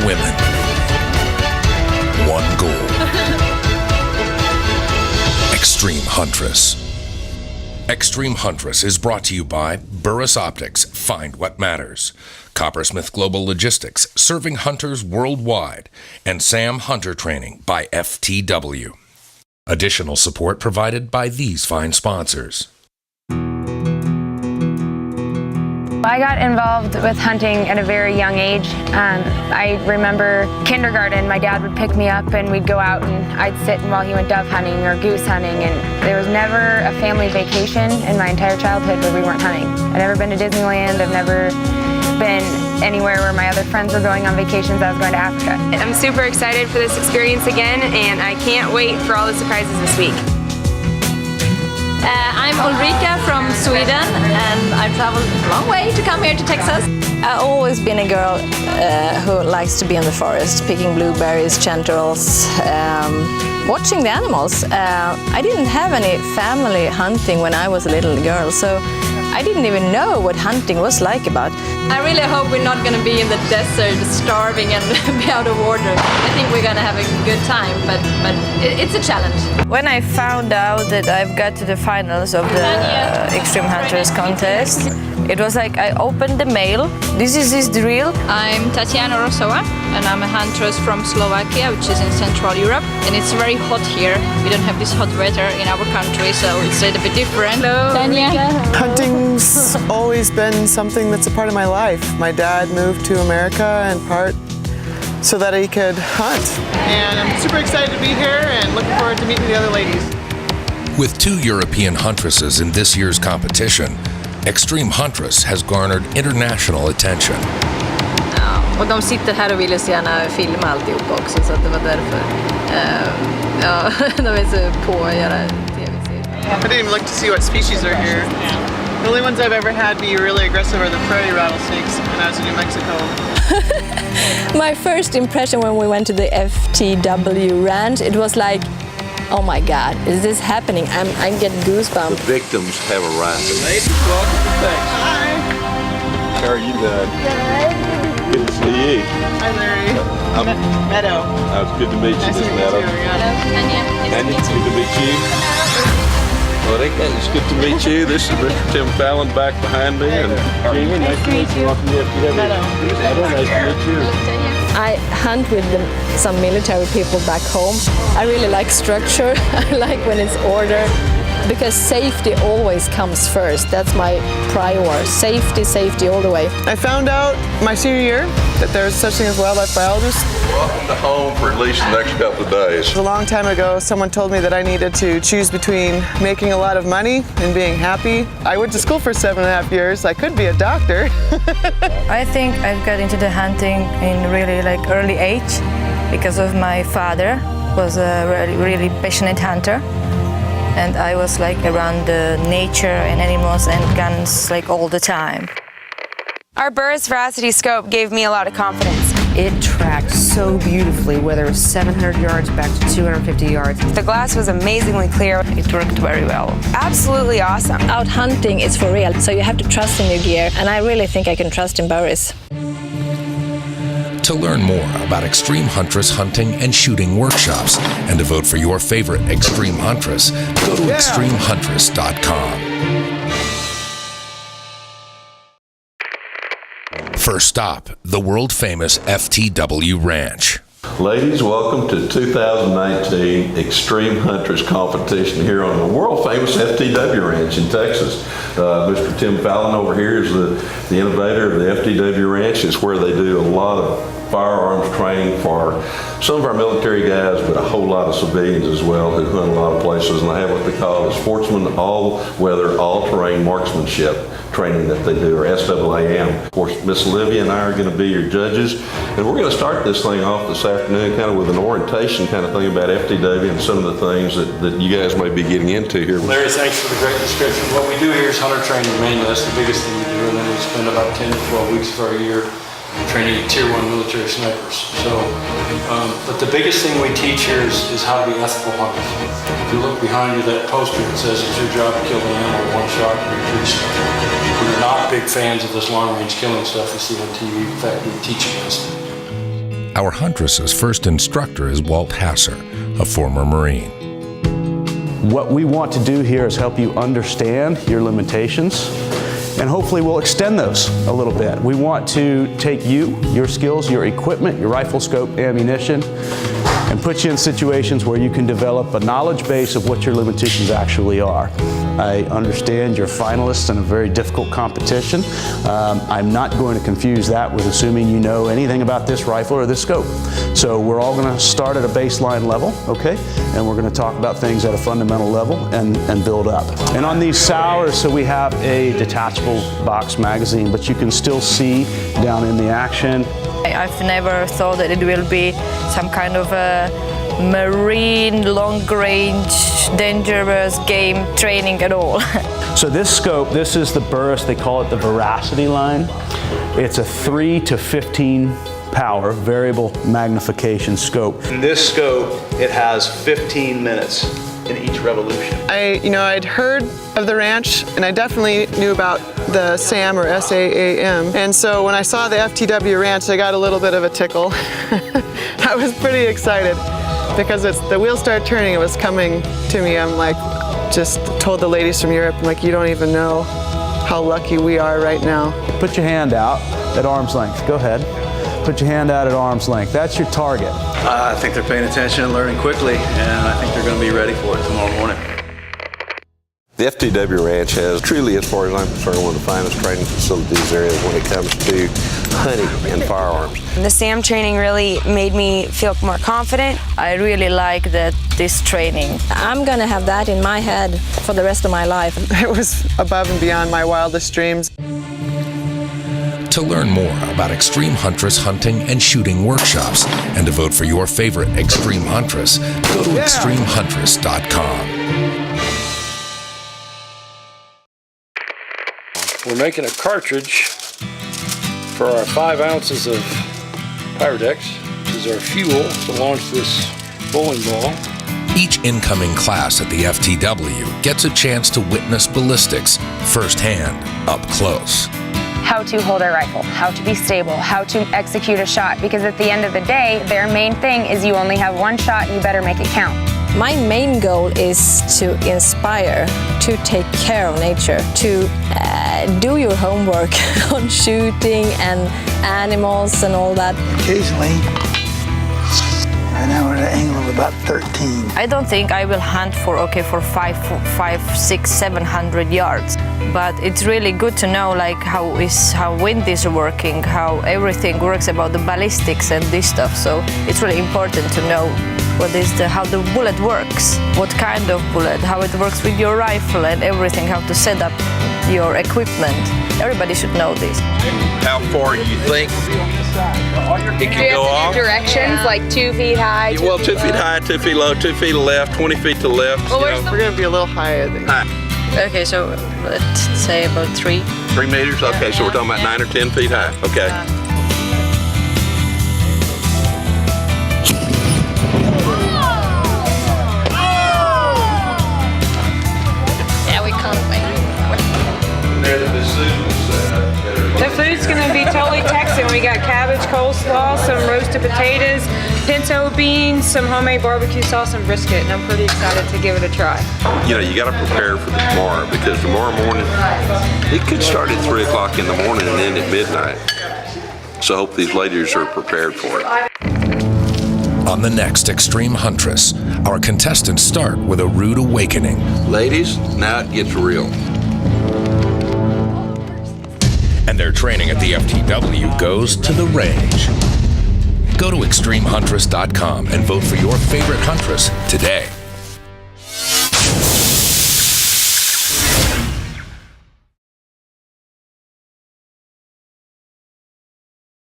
women. One goal. Extreme Huntress. Extreme Huntress is brought to you by Burris Optics. Find what matters. Coppersmith Global Logistics, serving hunters worldwide. And Sam Hunter Training by FTW. Additional support provided by these fine sponsors. I got involved with hunting at a very young age. I remember kindergarten, my dad would pick me up and we'd go out and I'd sit while he went dove hunting or goose hunting, and there was never a family vacation in my entire childhood where we weren't hunting. I've never been to Disneyland, I've never been anywhere where my other friends were going on vacations. I was going to Africa. I'm super excited for this experience again, and I can't wait for all the surprises this week. I'm Ulrika from Sweden, and I've traveled a long way to come here to Texas. I've always been a girl who likes to be in the forest, picking blueberries, chanterelles, watching the animals. I didn't have any family hunting when I was a little girl, so I didn't even know what hunting was like about. I really hope we're not going to be in the desert starving and be out of water. I think we're going to have a good time, but it's a challenge. When I found out that I've got to the finals of the Extreme Hunters contest, it was like I opened the mail. This is the drill. I'm Tatiana Rosowa, and I'm a huntress from Slovakia, which is in Central Europe. And it's very hot here. We don't have this hot weather in our country, so it's a little bit different. Hello, Tanya. Hunting's always been something that's a part of my life. My dad moved to America in part so that he could hunt. And I'm super excited to be here and looking forward to meeting the other ladies. With 2 European huntresses in this year's competition, Extreme Huntress has garnered international attention. Ja, och de sitter här och vill så gärna filma alltihop också, så att det var därför. Ja, de är så på att göra tv-serier. I didn't even look to see what species are here. The only ones I've ever had be really aggressive are the prairie rattlesnakes when I was in New Mexico. My first impression when we went to the FTW ranch, it was like, oh my God, is this happening? I'm getting goosebumps. The victims have a right. Ladies, welcome to Texas. Hi. How are you doing? Good. Good to see you. Hi, Larry. Meadow. It's good to meet you, Nice to Miss meet Meadow. you too. Yeah. And it's good to meet you. Ulrika, it's good to meet you. This is Mr. Tim Fallon back behind me. And Jamie, nice to meet you. Welcome to FTW. Meadow. Nice to meet you. I hunt with some military people back home. I really like structure. I like when it's order, because safety always comes first. That's my priority. Safety all the way. I found out my senior year that there's such thing as wildlife biologists. Welcome to home for at least the next couple of days. A long time ago, someone told me that I needed to choose between making a lot of money and being happy. I went to school for 7.5 years. I could be a doctor. I think I've got into the hunting in really like early age because of my father was a really passionate hunter. And I was like around the nature and animals and guns like all the time. Our Burris Veracity scope gave me a lot of confidence. It tracked so beautifully, whether it was 700 yards back to 250 yards. The glass was amazingly clear. It worked very well. Absolutely awesome. Out hunting is for real, so you have to trust in your gear, and I really think I can trust in Burris. To learn more about Extreme Huntress hunting and shooting workshops and to vote for your favorite Extreme Huntress, go to extremehuntress.com. First stop, the world-famous FTW Ranch. Ladies, welcome to 2019 Extreme Huntress competition here on the world-famous FTW Ranch in Texas. Mr. Tim Fallon over here is the innovator of the FTW Ranch. It's where they do a lot of firearms training for some of our military guys, but a whole lot of civilians as well who hunt a lot of places, and they have what they call a sportsman all-weather, all-terrain marksmanship training that they do, or SAAM. Of course, Miss Olivia and I are going to be your judges, and we're going to start this thing off this afternoon kind of with an orientation kind of thing about FTW and some of the things that you guys may be getting into here. Larry, thanks for the great description. What we do here is hunter training mainly. That's the biggest thing we do, and then we spend about 10 to 12 weeks of our year training Tier 1 military snipers. So, but the biggest thing we teach here is how to be ethical hunters. If you look behind you, that poster that says it's your job to kill the animal with one shot, we're not big fans of this long-range killing stuff you see on TV. In fact, we teach against it. Our Huntress's first instructor is Walt Hasser, a former Marine. What we want to do here is help you understand your limitations, and hopefully we'll extend those a little bit. We want to take you, your skills, your equipment, your rifle scope, ammunition, and put you in situations where you can develop a knowledge base of what your limitations actually are. I understand you're finalists in a very difficult competition. I'm not going to confuse that with assuming you know anything about this rifle or this scope. So we're all going to start at a baseline level, okay? And we're going to talk about things at a fundamental level and build up. And on these Sours, so we have a detachable box magazine, but you can still see down in the action. I've never thought that it will be some kind of a marine, long-range, dangerous game training at all. So this scope, this is the Burris, they call it the Veracity line. It's a 3 to 15 power variable magnification scope. In this scope, it has 15 minutes in each revolution. I'd heard of the ranch, and I definitely knew about the SAM or SAAM. And so when I saw the FTW ranch, I got a little bit of a tickle. I was pretty excited because the wheels started turning. It was coming to me. I'm like, just told the ladies from Europe, I'm like, you don't even know how lucky we are right now. Put your hand out at arm's length. Go ahead. Put your hand out at arm's length. That's your target. I think they're paying attention and learning quickly, and I think they're going to be ready for it tomorrow morning. The FTW Ranch has truly, as far as I'm concerned, one of the finest training facilities there is when it comes to hunting and firearms. The SAM training really made me feel more confident. I really like this training. I'm going to have that in my head for the rest of my life. It was above and beyond my wildest dreams. To learn more about Extreme Huntress hunting and shooting workshops and to vote for your favorite Extreme Huntress, go to extremehuntress.com. We're making a cartridge for our 5 ounces of Pyrodex. This is our fuel to launch this bowling ball. Each incoming class at the FTW gets a chance to witness ballistics firsthand, up close. How to hold a rifle, how to be stable, how to execute a shot, because at the end of the day, their main thing is you only have one shot and you better make it count. My main goal is to inspire, to take care of nature, to do your homework on shooting and animals and all that. Occasionally, right now we're at an angle of about 13. I don't think I will hunt for 5, 6, 700 yards, but it's really good to know like how wind is working, how everything works about the ballistics and this stuff. So it's really important to know how the bullet works, what kind of bullet, how it works with your rifle and everything, how to set up your equipment. Everybody should know this. How far do you think it can go off? Directions like 2 feet high. Well, 2 feet high, 2 feet low, 2 feet left, 20 feet to the left. We're going to be a little high, I think. Okay, so let's say about 3. 3 meters? Okay, so we're talking about 9 or 10 feet high. Okay. The food's going to be totally Texan. We got cabbage, coleslaw, some roasted potatoes, pinto beans, some homemade barbecue sauce, and brisket, and I'm pretty excited to give it a try. You got to prepare for the tomorrow, because tomorrow morning, it could start at 3 o'clock in the morning and end at midnight. So I hope these ladies are prepared for it. On the next Extreme Huntress, our contestants start with a rude awakening. Ladies, now it gets real. And their training at the FTW goes to the range. Go to extremehuntress.com and vote for your favorite huntress today.